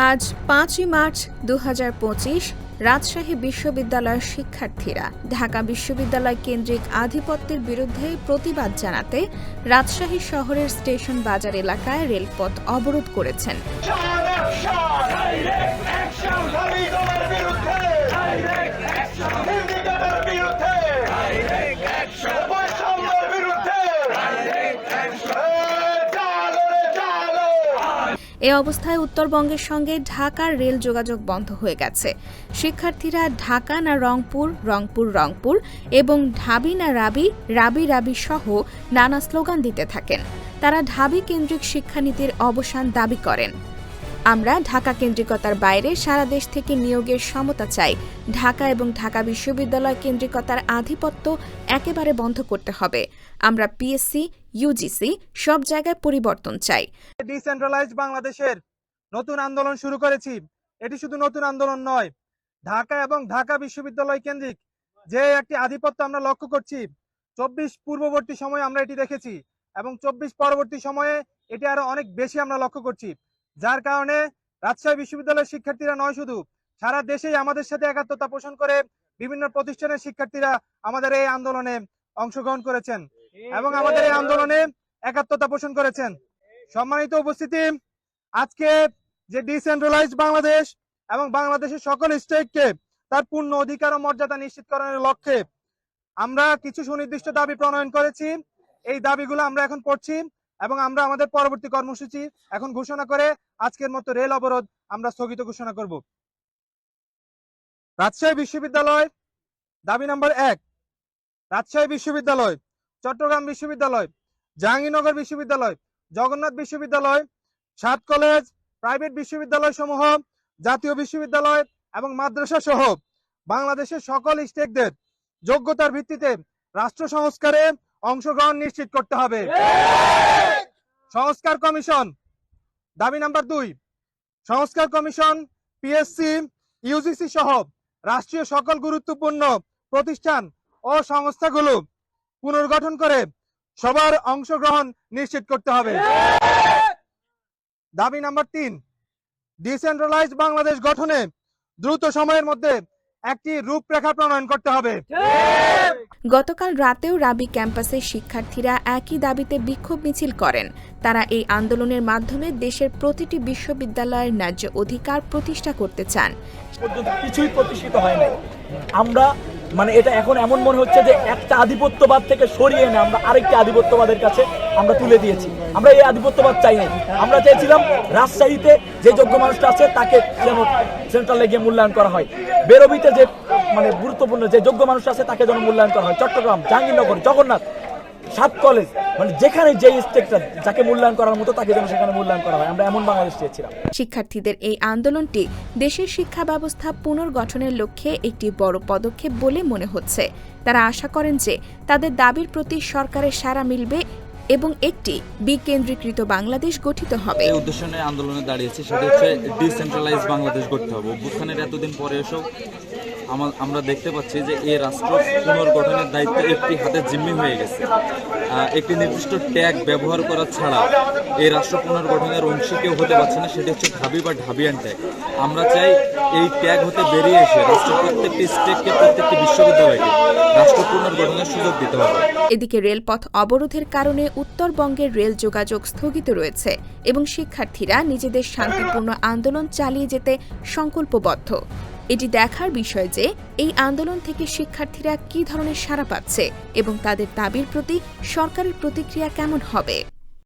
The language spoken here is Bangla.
আজ ৫ই মার্চ ২০২৫ রাজশাহী বিশ্ববিদ্যালয়ের শিক্ষার্থীরা ঢাকা বিশ্ববিদ্যালয় কেন্দ্রিক আধিপত্যের বিরুদ্ধে প্রতিবাদ জানাতে রাজশাহী শহরের স্টেশন বাজার এলাকায় রেলপথ অবরোধ করেছেন। এ অবস্থায় উত্তরবঙ্গের সঙ্গে ঢাকার রেল যোগাযোগ বন্ধ হয়ে গেছে। শিক্ষার্থীরা ঢাকা না রংপুর, রংপুর রংপুর এবং ঢাবি না রাবি, রাবি রাবি সহ নানা স্লোগান দিতে থাকেন। তারা ঢাবি কেন্দ্রিক শিক্ষানীতির অবসান দাবি করেন। আমরা ঢাকা কেন্দ্রিকতার বাইরে সারা দেশ থেকে নিয়োগের সমতা চাই। ঢাকা এবং ঢাকা বিশ্ববিদ্যালয় কেন্দ্রিকতার আধিপত্য একেবারে বন্ধ করতে হবে। আমরা পিএসসি, ইউজিসি সব জায়গায় পরিবর্তন চাই। ডিসেন্ট্রালাইজড বাংলাদেশের নতুন আন্দোলন শুরু করেছি। এটি শুধু নতুন আন্দোলন নয়, ঢাকা এবং ঢাকা বিশ্ববিদ্যালয় কেন্দ্রিক যে একটি আধিপত্য আমরা লক্ষ্য করছি, ২৪ পূর্ববর্তী সময়ে আমরা এটি দেখেছি এবং ২৪ পরবর্তী সময়ে এটি আরো অনেক বেশি আমরা লক্ষ্য করছি। যার কারণে রাজশাহী বিশ্ববিদ্যালয়ের শিক্ষার্থীরা নয়, শুধু সারা দেশেই আমাদের সাথে একাত্মতা পোষণ করে বিভিন্ন প্রতিষ্ঠানের শিক্ষার্থীরা আমাদের এই আন্দোলনে অংশগ্রহণ করেছেন এবং আমাদের এই আন্দোলনে একাত্মতা পোষণ করেছেন। সম্মানিত উপস্থিতি, আজকে যে ডিসেন্ট্রালাইজড বাংলাদেশ এবং বাংলাদেশের সকল স্টেটকে তার পূর্ণ অধিকার ও মর্যাদা নিশ্চিতকরণের লক্ষ্যে আমরা কিছু সুনির্দিষ্ট দাবি প্রণয়ন করেছি। এই দাবিগুলো আমরা এখন পড়ছি এবং আমরা আমাদের পরবর্তী কর্মসূচি এখন ঘোষণা করে আজকের মতো রেল অবরোধ আমরা স্থগিত ঘোষণা করব। রাজশাহী বিশ্ববিদ্যালয় দাবি নাম্বার ১, রাজশাহী বিশ্ববিদ্যালয়, চট্টগ্রাম বিশ্ববিদ্যালয়, জাহাঙ্গীরনগর বিশ্ববিদ্যালয়, জগন্নাথ বিশ্ববিদ্যালয়, ৭ কলেজ, প্রাইভেট বিশ্ববিদ্যালয় সমূহ, জাতীয় বিশ্ববিদ্যালয় এবং মাদ্রাসা সহ বাংলাদেশের সকল স্টেটদের যোগ্যতার ভিত্তিতে রাষ্ট্র সংস্কারে অংশগ্রহণ নিশ্চিত করতে হবে। সংস্কার কমিশন দাবি নাম্বার ২, সংস্কার কমিশন পিএসসি, ইউজিসি সহ রাষ্ট্রীয় সকল গুরুত্বপূর্ণ প্রতিষ্ঠান ও সংস্থাগুলো পুনর্গঠন করে সবার অংশগ্রহণ নিশ্চিত করতে হবে। দাবি নাম্বার ৩, ডিসেন্ট্রালাইজড বাংলাদেশ গঠনে দ্রুত সময়ের মধ্যে একটি রূপরেখা প্রণয়ন করতে হবে। গতকাল রাতেও রাবি ক্যাম্পাসের শিক্ষার্থীরা একই দাবিতে বিক্ষোভ মিছিল করেন। তারা এই আন্দোলনের মাধ্যমে দেশের প্রতিটি বিশ্ববিদ্যালয়ের ন্যায্য অধিকার প্রতিষ্ঠা করতে চান। কিছুই প্রতিষ্ঠিত হয় নাই। আমরা এটা এখন এমন মনে হচ্ছে যে একটা আধিপত্যবাদ থেকে সরিয়ে এনে আমরা আরেকটি আধিপত্যবাদের কাছে আমরা তুলে দিয়েছি। আমরা এই আধিপত্যবাদ চাই নাই। আমরা চাইছিলাম রাজশাহীতে যে যোগ্য মানুষটা আছে তাকে যেন সেন্ট্রালে গিয়ে মূল্যায়ন করা হয়। বেরোবিতে যে গুরুত্বপূর্ণ যে যোগ্য মানুষ আছে তাকে যেন মূল্যায়ন করা হয়। চট্টগ্রাম, জাহাঙ্গীরনগর, জগন্নাথ, ৭ কলেজ, যেখানে যে স্টেটটা যাকে মূল্যায়ন করার মতো তাকে যেন সেখানে মূল্যায়ন করা হয়। আমরা এমন বাংলাদেশ চেয়েছিলাম। শিক্ষার্থীদের এই আন্দোলনটি দেশের শিক্ষা ব্যবস্থা পুনর্গঠনের লক্ষ্যে একটি বড় পদক্ষেপ বলে মনে হচ্ছে। তারা আশা করেন যে তাদের দাবির প্রতি সরকারের সাড়া মিলবে এবং একটি বিকেন্দ্রীকৃত বাংলাদেশ গঠিত হবে। এই উদ্দেশ্য নিয়ে আন্দোলনে দাঁড়িয়েছি, সেটা হচ্ছে ডিসেন্ট্রালাইজ বাংলাদেশ গড়তে হবে। অভ্যুত্থানের এতদিন পরে এসব আমরা দেখতে পাচ্ছি যে এই রাষ্ট্র পুনর্গঠনের দায়িত্ব একটি হাতে জিম্মি হয়ে গেছে। একটি নির্দিষ্ট ট্যাগ ব্যবহার করা ছাড়া এই রাষ্ট্র পুনর্গঠনের অংশ কেউ হতে পারছে না, সেটি হচ্ছে ঢাবি বা ঢাবিয়ান ট্যাগ। আমরা চাই এই ট্যাগ হতে বেরিয়ে এসে রাষ্ট্রের প্রত্যেকটি স্টেটকে, প্রত্যেকটি বিশ্ববিদ্যালয়কে রাষ্ট্র পুনর্গঠনের সুযোগ দিতে হবে। এদিকে রেলপথ অবরোধের কারণে উত্তরবঙ্গের রেল যোগাযোগ স্থগিত রয়েছে এবং শিক্ষার্থীরা নিজেদের শান্তিপূর্ণ আন্দোলন চালিয়ে যেতে সংকল্পবদ্ধ। এটি দেখার বিষয় যে এই আন্দোলন থেকে শিক্ষার্থীরা কী ধরনের সাড়া পাচ্ছে এবং তাদের দাবির প্রতি সরকারের প্রতিক্রিয়া কেমন হবে।